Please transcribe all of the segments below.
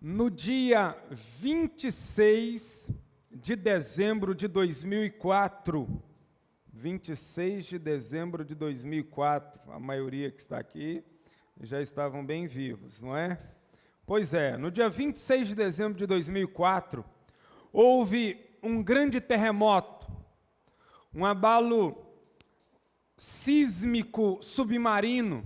No dia 26 de dezembro de 2004, 26 de dezembro de 2004, a maioria que está aqui já estavam bem vivos, não é? Pois é, no dia 26 de dezembro de 2004, houve um grande terremoto, um abalo sísmico submarino,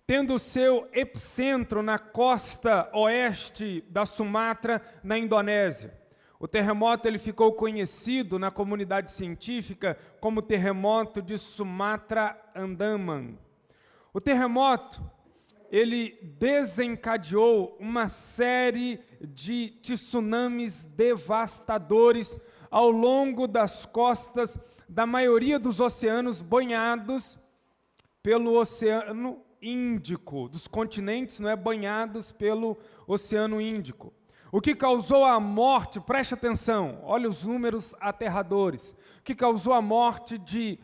tendo seu epicentro na costa oeste da Sumatra, na Indonésia. O terremoto ele ficou conhecido na comunidade científica como terremoto de Sumatra-Andaman. O terremoto ele desencadeou uma série de tsunamis devastadores ao longo das costas da maioria dos oceanos banhados pelo Oceano Índico, dos continentes, não é, banhados pelo Oceano Índico. O que causou a morte, preste atenção, olha os números aterradores, o que causou a morte de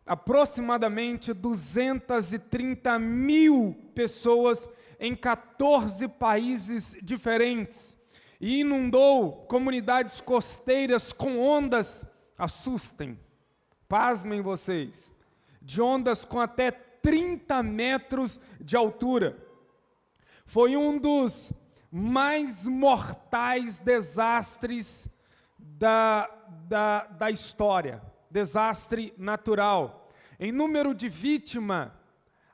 aproximadamente 230 mil pessoas em 14 países diferentes e inundou comunidades costeiras com ondas, assustem, pasmem vocês, de ondas com até 30 metros de altura. Foi um dos mais mortais desastres da história, desastre natural. Em número de vítimas,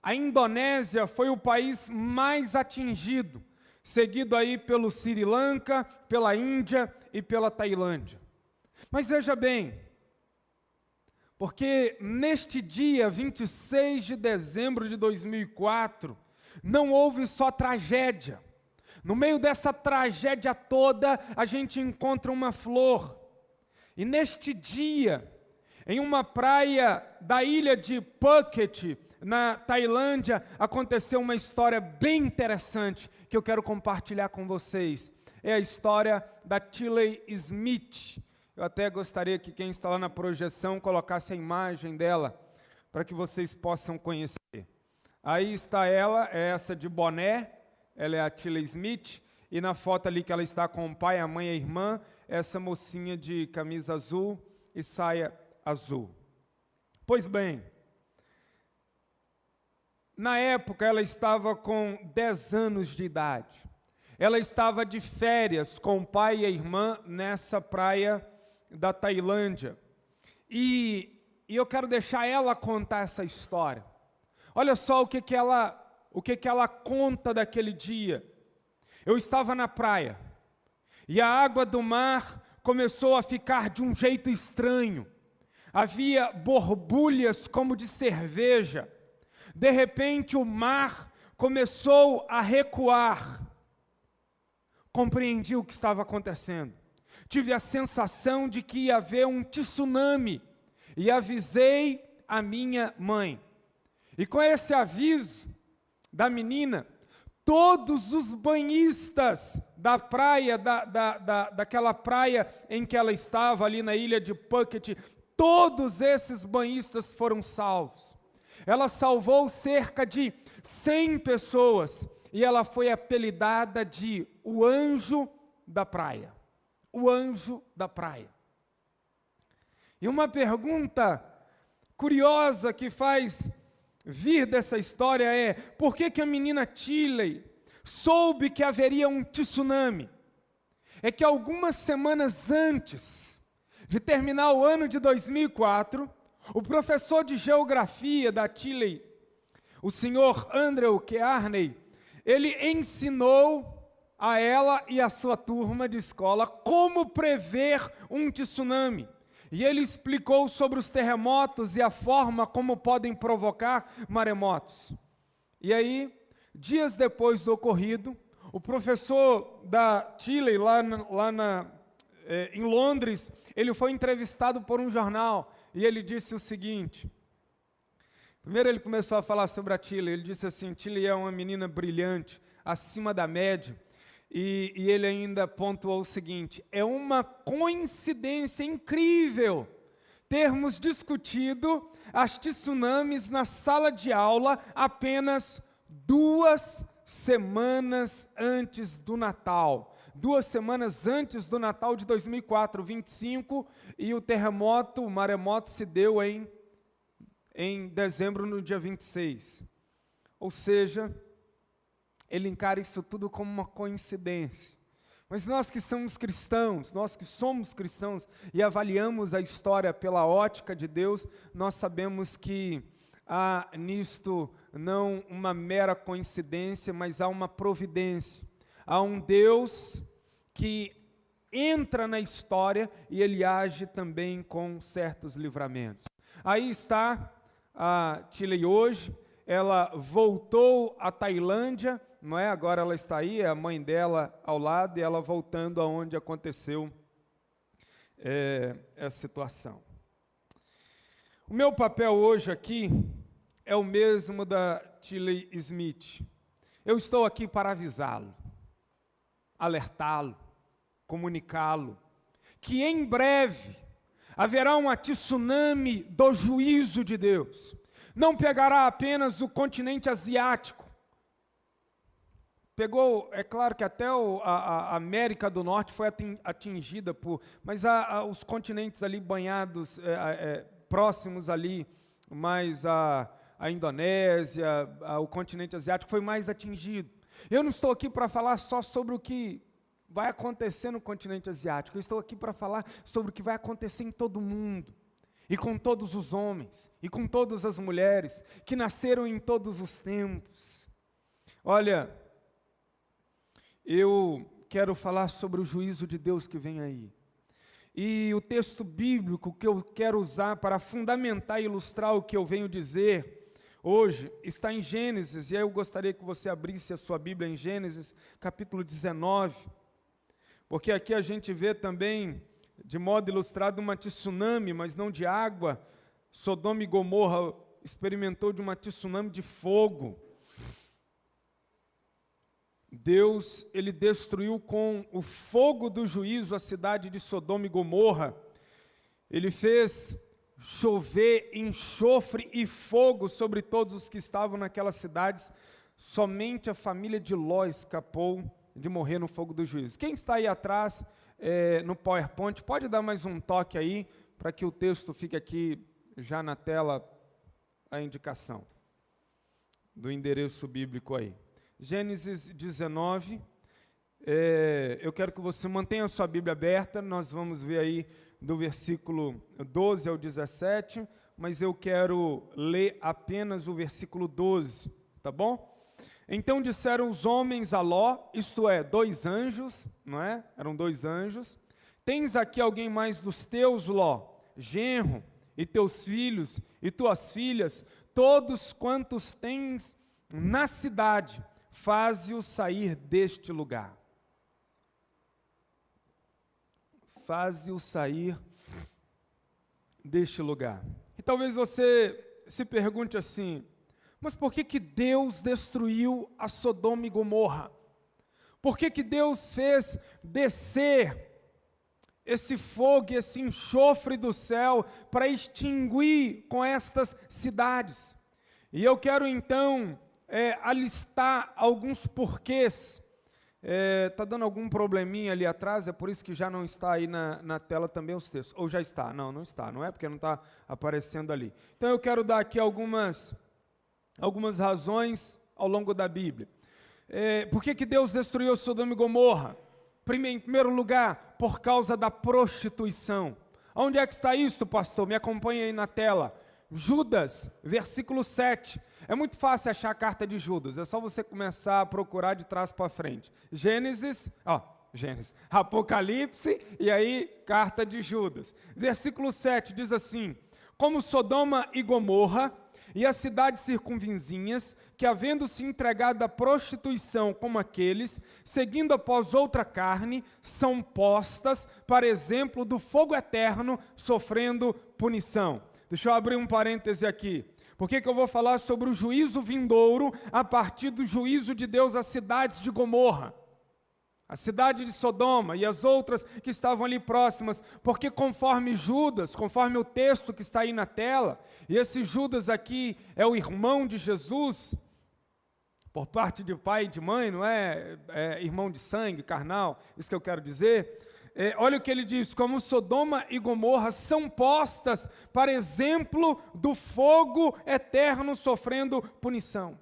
a Indonésia foi o país mais atingido, seguido aí pelo Sri Lanka, pela Índia e pela Tailândia. Mas veja bem, porque neste dia 26 de dezembro de 2004, não houve só tragédia. No meio dessa tragédia toda, a gente encontra uma flor. E neste dia, em uma praia da ilha de Phuket, na Tailândia, aconteceu uma história bem interessante que eu quero compartilhar com vocês. É a história da Tilly Smith. Eu até gostaria que quem está lá na projeção colocasse a imagem dela, para que vocês possam conhecer. Aí está ela, é essa de boné, ela é a Tilly Smith, e na foto ali que ela está com o pai, a mãe e a irmã, essa mocinha de camisa azul e saia azul. Pois bem, na época ela estava com 10 anos de idade. Ela estava de férias com o pai e a irmã nessa praia da Tailândia. E eu quero deixar ela contar essa história. Olha só o que ela conta daquele dia. Eu estava na praia e a água do mar começou a ficar de um jeito estranho. Havia borbulhas como de cerveja. De repente o mar começou a recuar. Compreendi o que estava acontecendo. Tive a sensação de que ia haver um tsunami e avisei a minha mãe. E com esse aviso da menina, todos os banhistas da praia, daquela praia em que ela estava, ali na ilha de Phuket, todos esses banhistas foram salvos. Ela salvou cerca de 100 pessoas e ela foi apelidada de o anjo da praia. O anjo da praia. E uma pergunta curiosa que faz vir dessa história é: por que a menina Tilly soube que haveria um tsunami? É que algumas semanas antes de terminar o ano de 2004, o professor de geografia da Tilly, o senhor Andrew Kearney, ele ensinou a ela e a sua turma de escola como prever um tsunami. E ele explicou sobre os terremotos e a forma como podem provocar maremotos. E aí, dias depois do ocorrido, o professor da Tilly, em Londres, ele foi entrevistado por um jornal e ele disse o seguinte. Primeiro ele começou a falar sobre a Tilly, ele disse assim: Tilly é uma menina brilhante, acima da média. E ele ainda pontuou o seguinte: é uma coincidência incrível termos discutido as tsunamis na sala de aula apenas 2 semanas antes do Natal. 2 semanas antes do Natal de 2004, 25, e o terremoto, o maremoto se deu em dezembro, no dia 26. Ou seja, ele encara isso tudo como uma coincidência. Mas nós que somos cristãos e avaliamos a história pela ótica de Deus, nós sabemos que há nisto não uma mera coincidência, mas há uma providência. Há um Deus que entra na história e ele age também com certos livramentos. Aí está a Tilly hoje, ela voltou à Tailândia, não é? Agora ela está aí, é a mãe dela ao lado, e ela voltando aonde aconteceu essa situação. O meu papel hoje aqui é o mesmo da Tilly Smith. Eu estou aqui para avisá-lo, alertá-lo, comunicá-lo, que em breve haverá um tsunami do juízo de Deus. Não pegará apenas o continente asiático. Pegou, é claro que até a América do Norte foi atingida mas os continentes ali banhados, próximos ali, mais a Indonésia, o continente asiático foi mais atingido. Eu não estou aqui para falar só sobre o que vai acontecer no continente asiático, eu estou aqui para falar sobre o que vai acontecer em todo o mundo, e com todos os homens, e com todas as mulheres, que nasceram em todos os tempos. Olha, eu quero falar sobre o juízo de Deus que vem aí. E o texto bíblico que eu quero usar para fundamentar e ilustrar o que eu venho dizer hoje está em Gênesis, e aí eu gostaria que você abrisse a sua Bíblia em Gênesis, capítulo 19, porque aqui a gente vê também, de modo ilustrado, uma tsunami, mas não de água. Sodoma e Gomorra experimentou de uma tsunami de fogo. Deus, ele destruiu com o fogo do juízo a cidade de Sodoma e Gomorra. Ele fez chover enxofre e fogo sobre todos os que estavam naquelas cidades. Somente a família de Ló escapou de morrer no fogo do juízo. Quem está aí atrás, no PowerPoint, pode dar mais um toque aí, para que o texto fique aqui já na tela, a indicação do endereço bíblico aí. Gênesis 19, eu quero que você mantenha a sua Bíblia aberta, nós vamos ver aí do versículo 12 ao 17, mas eu quero ler apenas o versículo 12, tá bom? Então disseram os homens a Ló, isto é, 2 anjos, não é? Eram 2 anjos. Tens aqui alguém mais dos teus, Ló, genro, e teus filhos, e tuas filhas, todos quantos tens na cidade, faze-os sair deste lugar. Faze-os sair deste lugar. E talvez você se pergunte assim, mas por que Deus destruiu a Sodoma e Gomorra? Por que Deus fez descer esse fogo, esse enxofre do céu para extinguir com estas cidades? E eu quero então alistar alguns porquês. Está dando algum probleminha ali atrás, é por isso que já não está aí na tela também os textos. Ou já está? Não, não está, não é porque não está aparecendo ali. Então eu quero dar aqui algumas razões ao longo da Bíblia. Por que Deus destruiu Sodoma e Gomorra? Em primeiro lugar, por causa da prostituição. Onde é que está isto, pastor? Me acompanhe aí na tela. Judas, versículo 7. É muito fácil achar a carta de Judas, é só você começar a procurar de trás para frente. Gênesis, Apocalipse e aí carta de Judas. Versículo 7 diz assim: como Sodoma e Gomorra e as cidades circunvizinhas, que havendo se entregado à prostituição como aqueles, seguindo após outra carne, são postas para exemplo do fogo eterno, sofrendo punição. Deixa eu abrir um parêntese aqui. Por que eu vou falar sobre o juízo vindouro a partir do juízo de Deus às cidades de Gomorra, a cidade de Sodoma e as outras que estavam ali próximas? Porque conforme Judas, conforme o texto que está aí na tela, e esse Judas aqui é o irmão de Jesus, por parte de pai e de mãe, não é, irmão de sangue, carnal, isso que eu quero dizer. Olha o que ele diz: como Sodoma e Gomorra são postas para exemplo do fogo eterno sofrendo punição.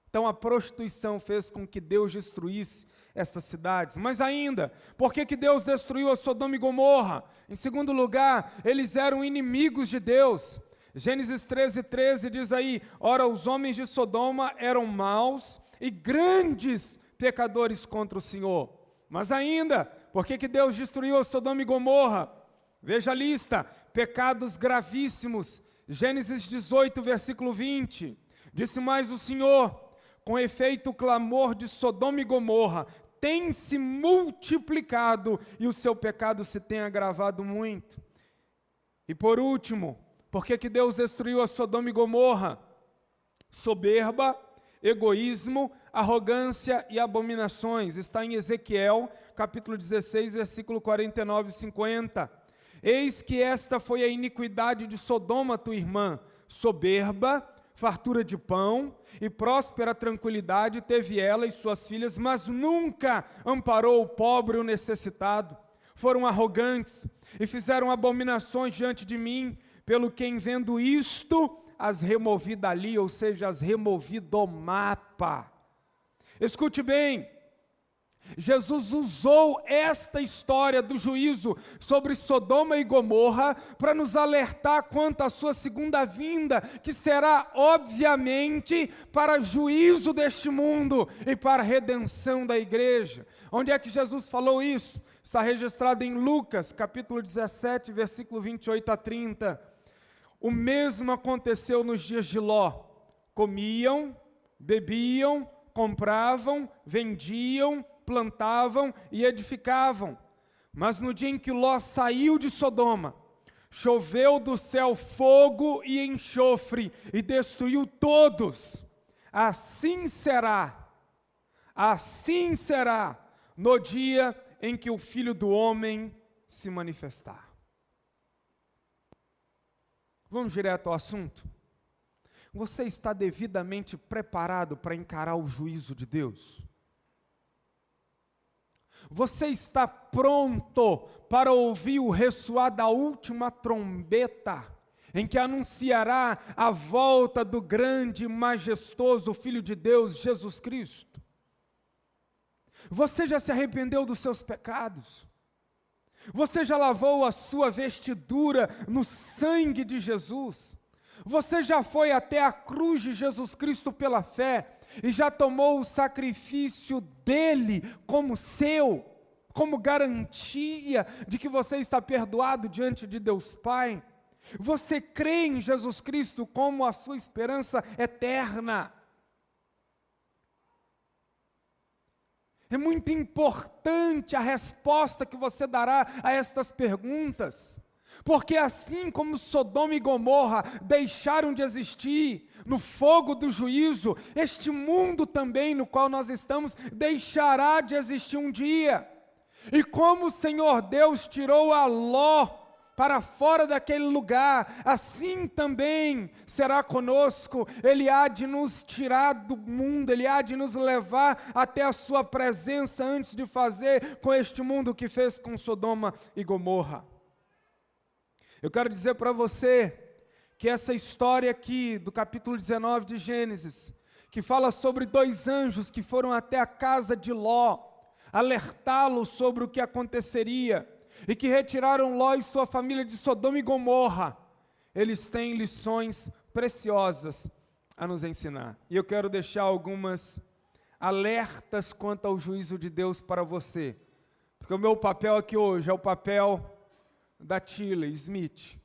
Então a prostituição fez com que Deus destruísse estas cidades. Mas ainda, por que Deus destruiu a Sodoma e Gomorra? Em segundo lugar, eles eram inimigos de Deus. Gênesis 13:13 diz aí: ora, os homens de Sodoma eram maus e grandes pecadores contra o Senhor. Mas ainda, por que Deus destruiu a Sodoma e Gomorra? Veja a lista: pecados gravíssimos. Gênesis 18, versículo 20. Disse mais o Senhor: com efeito, o clamor de Sodoma e Gomorra tem se multiplicado e o seu pecado se tem agravado muito. E por último, por que Deus destruiu a Sodoma e Gomorra? Soberba, egoísmo, arrogância e abominações. Está em Ezequiel, capítulo 16, versículo 49 e 50. Eis que esta foi a iniquidade de Sodoma, tua irmã, soberba, fartura de pão e próspera tranquilidade teve ela e suas filhas, mas nunca amparou o pobre e o necessitado. Foram arrogantes e fizeram abominações diante de mim, pelo que em vendo isto, as removi dali, ou seja, as removi do mapa. Escute bem, Jesus usou esta história do juízo sobre Sodoma e Gomorra para nos alertar quanto à sua segunda vinda, que será obviamente para juízo deste mundo e para a redenção da igreja. Onde é que Jesus falou isso? Está registrado em Lucas, capítulo 17, versículo 28 a 30. O mesmo aconteceu nos dias de Ló. Comiam, bebiam, compravam, vendiam, plantavam e edificavam. Mas no dia em que Ló saiu de Sodoma, choveu do céu fogo e enxofre e destruiu todos. Assim será no dia em que o Filho do Homem se manifestar. Vamos direto ao assunto? Você está devidamente preparado para encarar o juízo de Deus? Você está pronto para ouvir o ressoar da última trombeta, em que anunciará a volta do grande e majestoso Filho de Deus, Jesus Cristo? Você já se arrependeu dos seus pecados? Você já lavou a sua vestidura no sangue de Jesus? Você já foi até a cruz de Jesus Cristo pela fé e já tomou o sacrifício dele como seu, como garantia de que você está perdoado diante de Deus Pai? Você crê em Jesus Cristo como a sua esperança eterna? É muito importante a resposta que você dará a estas perguntas, porque assim como Sodoma e Gomorra deixaram de existir no fogo do juízo, este mundo também no qual nós estamos deixará de existir um dia. E como o Senhor Deus tirou a Ló para fora daquele lugar, assim também será conosco. Ele há de nos tirar do mundo, Ele há de nos levar até a sua presença antes de fazer com este mundo o que fez com Sodoma e Gomorra. Eu quero dizer para você que essa história aqui do capítulo 19 de Gênesis, que fala sobre dois anjos que foram até a casa de Ló, alertá-lo sobre o que aconteceria, e que retiraram Ló e sua família de Sodoma e Gomorra, eles têm lições preciosas a nos ensinar. E eu quero deixar algumas alertas quanto ao juízo de Deus para você, porque o meu papel aqui hoje é o papel da Tilly Smith,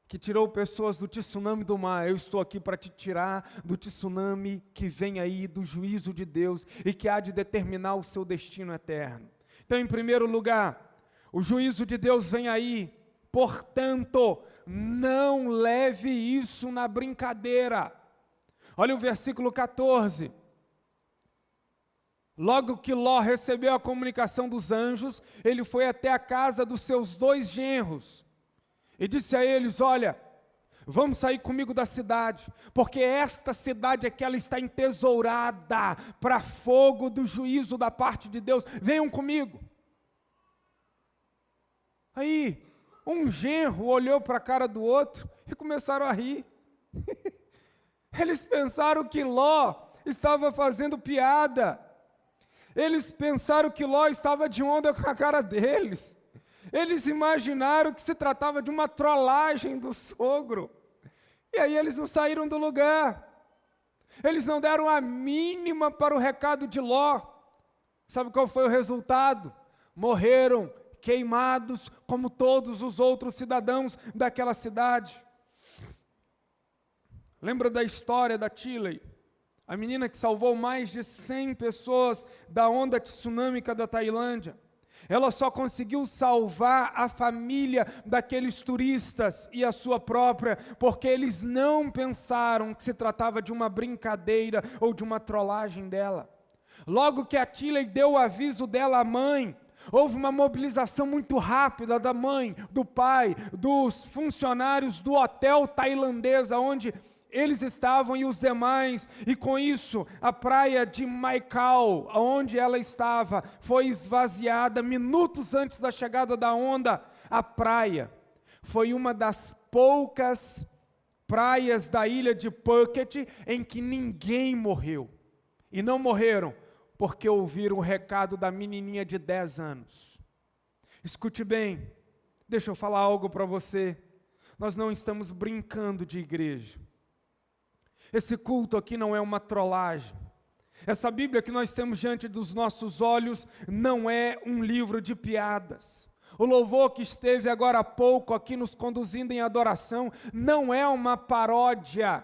que tirou pessoas do tsunami do mar. Eu estou aqui para te tirar do tsunami que vem aí, do juízo de Deus, e que há de determinar o seu destino eterno. Então, em primeiro lugar, o juízo de Deus vem aí, portanto, não leve isso na brincadeira. Olha o versículo 14. Logo que Ló recebeu a comunicação dos anjos, ele foi até a casa dos seus dois genros e disse a eles: olha, Vamos sair comigo da cidade, porque esta cidade aqui, ela está entesourada para fogo do juízo da parte de Deus. Venham comigo. Aí, um genro olhou para a cara do outro e começaram a rir. Eles pensaram que Ló estava fazendo piada. Eles pensaram que Ló estava de onda com a cara deles. Eles imaginaram que se tratava de uma trollagem do sogro. E aí eles não saíram do lugar. Eles não deram a mínima para o recado de Ló. Sabe qual foi o resultado? Morreram queimados como todos os outros cidadãos daquela cidade. Lembra da história da Tilly? A menina que salvou mais de 100 pessoas da onda tsunâmica da Tailândia. Ela só conseguiu salvar a família daqueles turistas e a sua própria, porque eles não pensaram que se tratava de uma brincadeira ou de uma trollagem dela. Logo que a Tilly deu o aviso dela à mãe, houve uma mobilização muito rápida da mãe, do pai, dos funcionários do hotel tailandês onde eles estavam e os demais, e com isso a praia de Mai Khao, onde ela estava, foi esvaziada minutos antes da chegada da onda. A praia foi uma das poucas praias da ilha de Phuket em que ninguém morreu, e não morreram porque ouviram o recado da menininha de 10 anos. Escute bem, deixa eu falar algo para você, nós não estamos brincando de igreja. Esse culto aqui não é uma trollagem. Essa Bíblia que nós temos diante dos nossos olhos não é um livro de piadas. O louvor que esteve agora há pouco aqui nos conduzindo em adoração não é uma paródia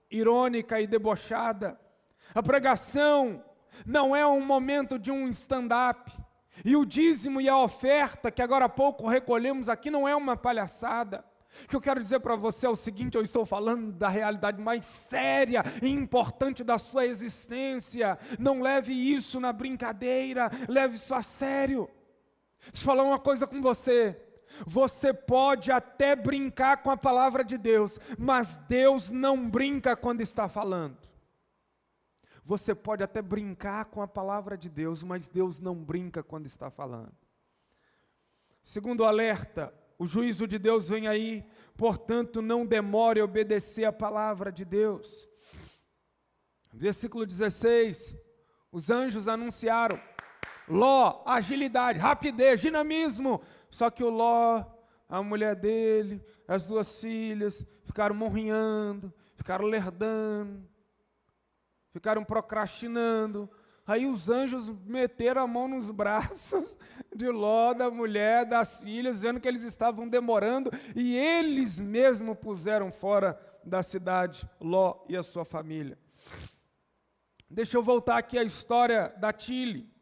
irônica e debochada. A pregação não é um momento de um stand-up. E o dízimo e a oferta que agora há pouco recolhemos aqui não é uma palhaçada. O que eu quero dizer para você é o seguinte: eu estou falando da realidade mais séria e importante da sua existência. Não leve isso na brincadeira, leve isso a sério. Deixa eu falar uma coisa com você. Você pode até brincar com a palavra de Deus, mas Deus não brinca quando está falando. Você pode até brincar com a palavra de Deus, mas Deus não brinca quando está falando. Segundo o alerta, o juízo de Deus vem aí, portanto não demore a obedecer a palavra de Deus. Versículo 16, os anjos anunciaram, Ló, agilidade, rapidez, dinamismo. Só que o Ló, a mulher dele, as 2 filhas, ficaram morrinhando, ficaram lerdando, ficaram procrastinando. Aí os anjos meteram a mão nos braços de Ló, da mulher, das filhas, vendo que eles estavam demorando, e eles mesmos puseram fora da cidade Ló e a sua família. Deixa eu voltar aqui à história da Tilly.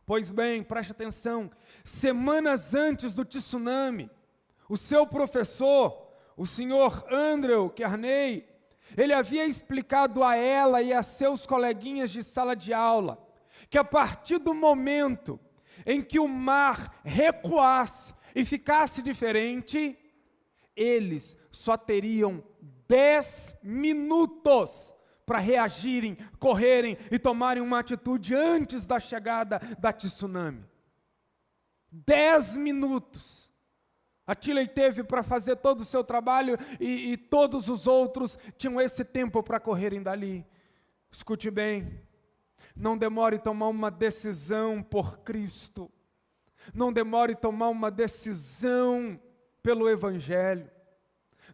Pois bem, preste atenção, semanas antes do tsunami, o seu professor, o senhor Andrew Carnegie, ele havia explicado a ela e a seus coleguinhas de sala de aula que a partir do momento em que o mar recuasse e ficasse diferente, eles só teriam 10 minutos para reagirem, correrem e tomarem uma atitude antes da chegada da tsunami. 10 minutos. A Tilly teve para fazer todo o seu trabalho e todos os outros tinham esse tempo para correrem dali. Escute bem, não demore tomar uma decisão por Cristo. Não demore tomar uma decisão pelo Evangelho.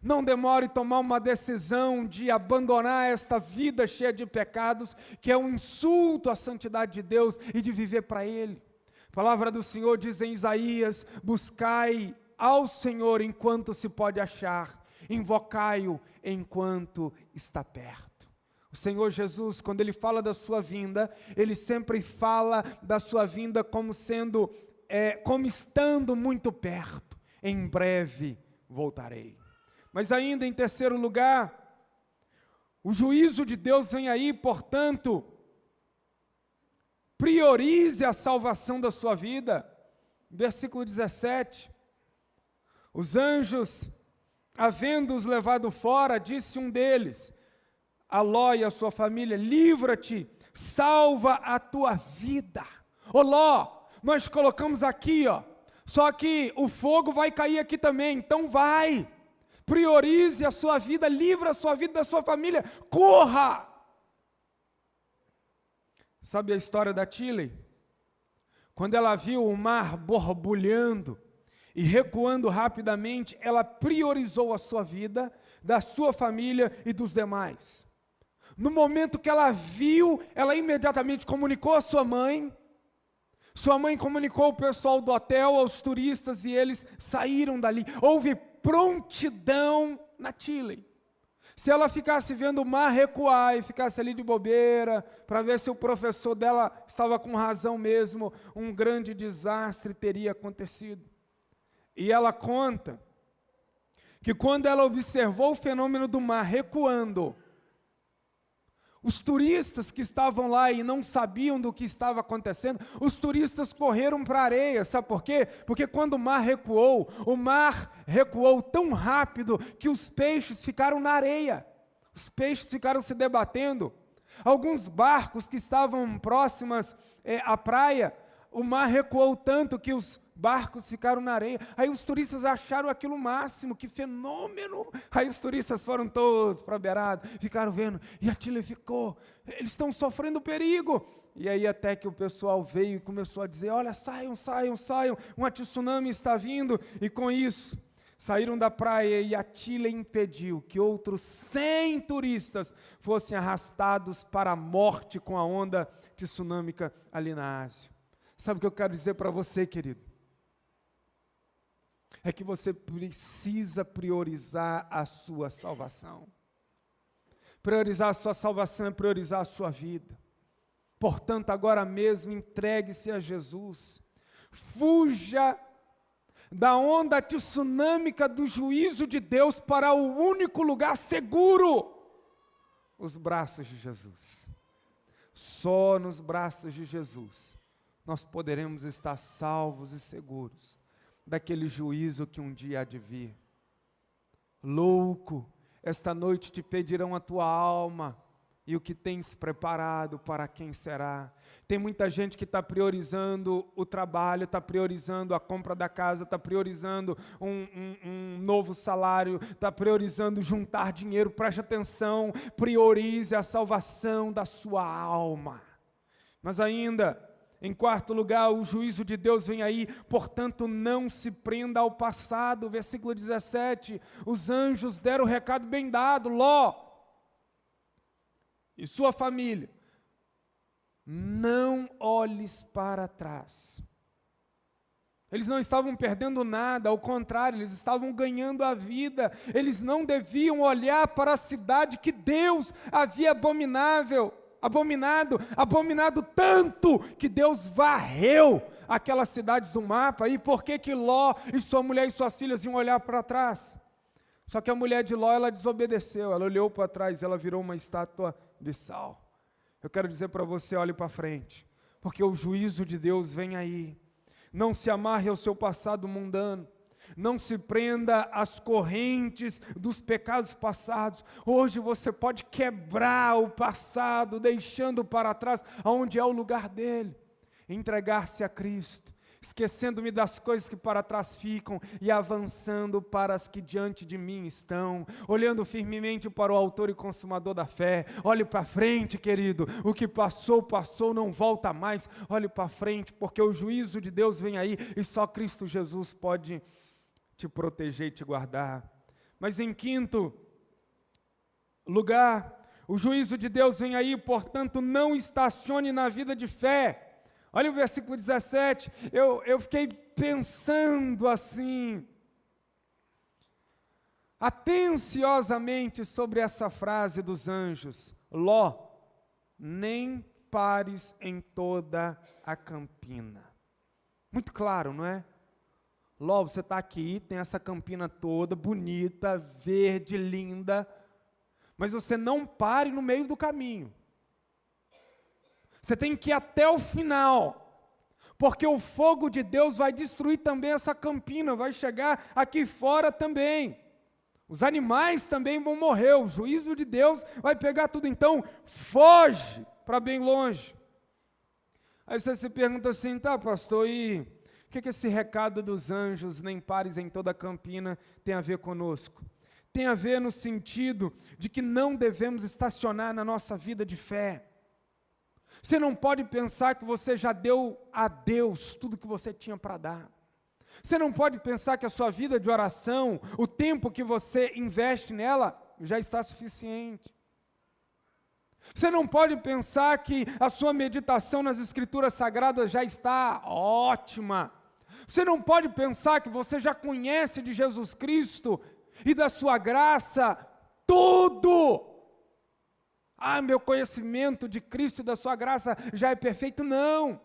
Não demore tomar uma decisão de abandonar esta vida cheia de pecados, que é um insulto à santidade de Deus, e de viver para Ele. A palavra do Senhor diz em Isaías, buscai ao Senhor enquanto se pode achar, invocai-o enquanto está perto. O Senhor Jesus, quando Ele fala da sua vinda, Ele sempre fala da sua vinda como sendo, como estando muito perto. Em breve voltarei. Mas ainda em terceiro lugar, o juízo de Deus vem aí, portanto, priorize a salvação da sua vida. Versículo 17. Os anjos havendo-os levado fora, disse um deles a Ló e a sua família: livra-te, salva a tua vida. Ô Ló, nós colocamos aqui, só que o fogo vai cair aqui também, então vai, priorize a sua vida, livra a sua vida da sua família, corra. Sabe a história da Tilly? Quando ela viu o mar borbulhando e recuando rapidamente, ela priorizou a sua vida, da sua família e dos demais. No momento que ela viu, ela imediatamente comunicou à sua mãe comunicou ao pessoal do hotel, aos turistas, e eles saíram dali. Houve prontidão na Tilly. Se ela ficasse vendo o mar recuar e ficasse ali de bobeira, para ver se o professor dela estava com razão mesmo, um grande desastre teria acontecido. E ela conta que quando ela observou o fenômeno do mar recuando, os turistas que estavam lá e não sabiam do que estava acontecendo, os turistas correram para a areia, sabe por quê? Porque quando o mar recuou tão rápido que os peixes ficaram na areia, os peixes ficaram se debatendo. Alguns barcos que estavam próximas à praia, o mar recuou tanto que os barcos ficaram na areia. Aí os turistas acharam aquilo o máximo, que fenômeno. Aí os turistas foram todos para a beirada, ficaram vendo, e a Tilly ficou, eles estão sofrendo perigo. E aí até que o pessoal veio e começou a dizer: olha, saiam, um tsunami está vindo. E com isso, saíram da praia e a Tilly impediu que outros 100 turistas fossem arrastados para a morte com a onda tsunâmica ali na Ásia. Sabe o que eu quero dizer para você, querido? É que você precisa priorizar a sua salvação. Priorizar a sua salvação é priorizar a sua vida. Portanto, agora mesmo, entregue-se a Jesus. Fuja da onda tsunâmica do juízo de Deus para o único lugar seguro: os braços de Jesus. Só nos braços de Jesus nós poderemos estar salvos e seguros daquele juízo que um dia há de vir. Louco, esta noite te pedirão a tua alma, e o que tens preparado para quem será. Tem muita gente que está priorizando o trabalho, está priorizando a compra da casa, está priorizando um novo salário, está priorizando juntar dinheiro. Preste atenção, priorize a salvação da sua alma. Mas ainda, em quarto lugar, o juízo de Deus vem aí, portanto não se prenda ao passado. Versículo 17, os anjos deram o recado bem dado: Ló e sua família, não olhes para trás. Eles não estavam perdendo nada, ao contrário, eles estavam ganhando a vida. Eles não deviam olhar para a cidade que Deus havia abominado tanto que Deus varreu aquelas cidades do mapa. E por que Ló e sua mulher e suas filhas iam olhar para trás? Só que a mulher de Ló, ela desobedeceu, ela olhou para trás, ela virou uma estátua de sal. Eu quero dizer para você: olhe para frente, porque o juízo de Deus vem aí. Não se amarre ao seu passado mundano, não se prenda às correntes dos pecados passados. Hoje você pode quebrar o passado, deixando para trás aonde é o lugar dele, entregar-se a Cristo, esquecendo-me das coisas que para trás ficam e avançando para as que diante de mim estão, olhando firmemente para o autor e consumador da fé. Olhe para frente, querido, o que passou, não volta mais. Olhe para frente, porque o juízo de Deus vem aí e só Cristo Jesus pode te proteger e te guardar. Mas em quinto lugar, o juízo de Deus vem aí, portanto não estacione na vida de fé. Olha o versículo 17, eu fiquei pensando assim, atenciosamente sobre essa frase dos anjos: Ló, nem pares em toda a campina. Muito claro, não é? Ló, você está aqui, tem essa campina toda, bonita, verde, linda, mas você não pare no meio do caminho. Você tem que ir até o final, porque o fogo de Deus vai destruir também essa campina, vai chegar aqui fora também. Os animais também vão morrer, o juízo de Deus vai pegar tudo, então foge para bem longe. Aí você se pergunta assim, tá pastor, e o que esse recado dos anjos, nem pares em toda a campina, tem a ver conosco? Tem a ver no sentido de que não devemos estacionar na nossa vida de fé. Você não pode pensar que você já deu a Deus tudo que você tinha para dar. Você não pode pensar que a sua vida de oração, o tempo que você investe nela, já está suficiente. Você não pode pensar que a sua meditação nas Escrituras Sagradas já está ótima. Você não pode pensar que você já conhece de Jesus Cristo e da sua graça tudo. Meu conhecimento de Cristo e da sua graça já é perfeito. Não.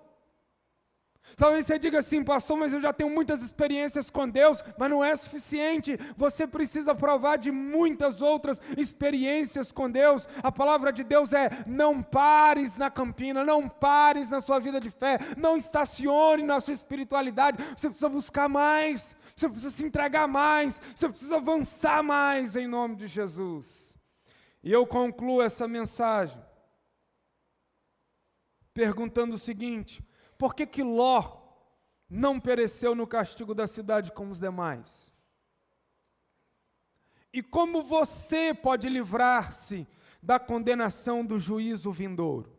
Talvez você diga assim, pastor, mas eu já tenho muitas experiências com Deus, mas não é suficiente, você precisa provar de muitas outras experiências com Deus. A palavra de Deus é, não pares na campina, não pares na sua vida de fé, não estacione na sua espiritualidade, você precisa buscar mais, você precisa se entregar mais, você precisa avançar mais em nome de Jesus. E eu concluo essa mensagem perguntando o seguinte: por que Ló não pereceu no castigo da cidade como os demais? E como você pode livrar-se da condenação do juízo vindouro?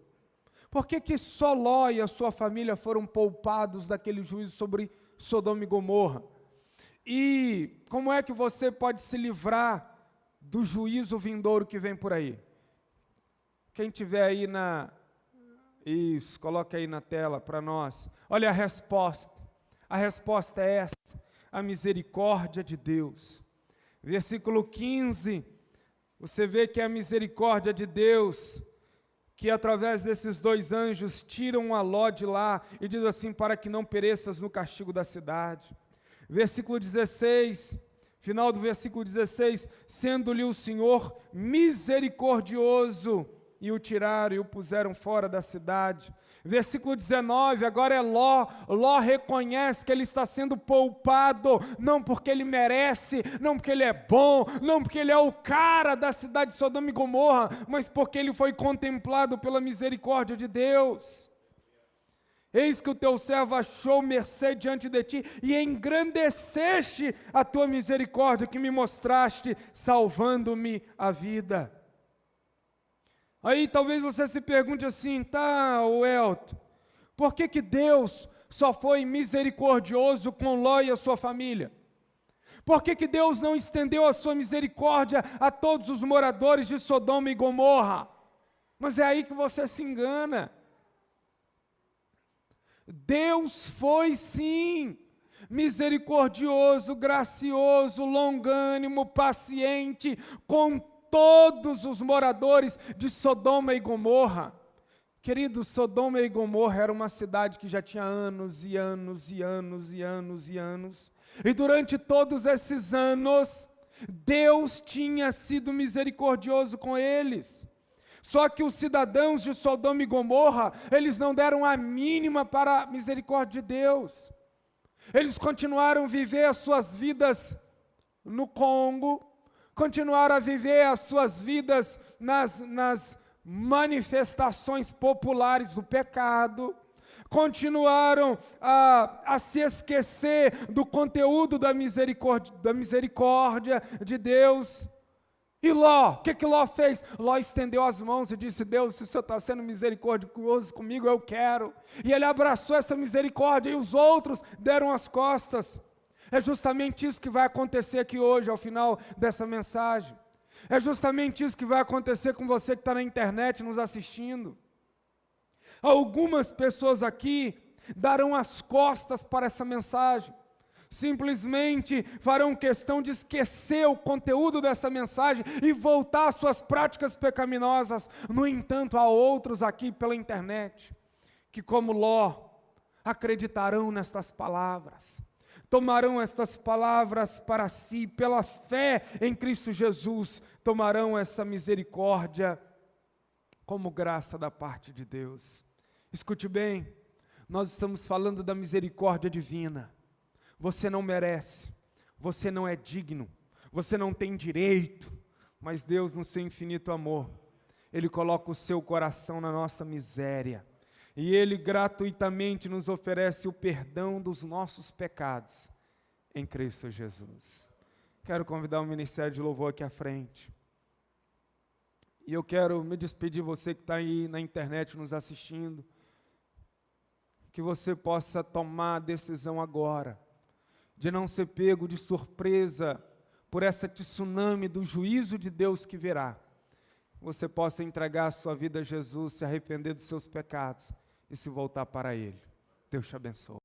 Por que só Ló e a sua família foram poupados daquele juízo sobre Sodoma e Gomorra? E como é que você pode se livrar do juízo vindouro que vem por aí? Quem tiver aí Isso, coloque aí na tela para nós. Olha a resposta. A resposta é essa: a misericórdia de Deus. Versículo 15, você vê que é a misericórdia de Deus, que através desses dois anjos tiram a Ló de lá, e diz assim, para que não pereças no castigo da cidade. Versículo 16, final do versículo 16, sendo-lhe o Senhor misericordioso, e o tiraram e o puseram fora da cidade. Versículo 19, agora é Ló. Ló reconhece que ele está sendo poupado, não porque ele merece, não porque ele é bom, não porque ele é o cara da cidade de Sodoma e Gomorra, mas porque ele foi contemplado pela misericórdia de Deus. Eis que o teu servo achou mercê diante de ti, e engrandeceste a tua misericórdia que me mostraste, salvando-me a vida. Aí talvez você se pergunte assim, tá, Elton, por que Deus só foi misericordioso com Ló e a sua família? Por que Deus não estendeu a sua misericórdia a todos os moradores de Sodoma e Gomorra? Mas é aí que você se engana. Deus foi sim misericordioso, gracioso, longânimo, paciente, com todos os moradores de Sodoma e Gomorra. Querido, Sodoma e Gomorra era uma cidade que já tinha anos e anos e anos e anos e anos. E durante todos esses anos, Deus tinha sido misericordioso com eles. Só que os cidadãos de Sodoma e Gomorra, eles não deram a mínima para a misericórdia de Deus. Eles continuaram a viver as suas vidas no Congo, continuaram a viver as suas vidas nas manifestações populares do pecado, continuaram a se esquecer do conteúdo da misericórdia de Deus. E Ló, o que Ló fez? Ló estendeu as mãos e disse, Deus, se o Senhor está sendo misericordioso comigo, eu quero. E ele abraçou essa misericórdia, e os outros deram as costas. É justamente isso que vai acontecer aqui hoje, ao final dessa mensagem. É justamente isso que vai acontecer com você que está na internet nos assistindo. Algumas pessoas aqui darão as costas para essa mensagem. Simplesmente farão questão de esquecer o conteúdo dessa mensagem e voltar às suas práticas pecaminosas. No entanto, há outros aqui pela internet que, como Ló, acreditarão nestas palavras. Tomarão estas palavras para si, pela fé em Cristo Jesus, tomarão essa misericórdia como graça da parte de Deus. Escute bem, nós estamos falando da misericórdia divina. Você não merece, você não é digno, você não tem direito, mas Deus, no seu infinito amor, Ele coloca o seu coração na nossa miséria, e Ele gratuitamente nos oferece o perdão dos nossos pecados, em Cristo Jesus. Quero convidar o ministério de louvor aqui à frente, e eu quero me despedir, você que está aí na internet nos assistindo, que você possa tomar a decisão agora, de não ser pego de surpresa por essa tsunami do juízo de Deus que virá. Você possa entregar a sua vida a Jesus, se arrepender dos seus pecados e se voltar para Ele. Deus te abençoe.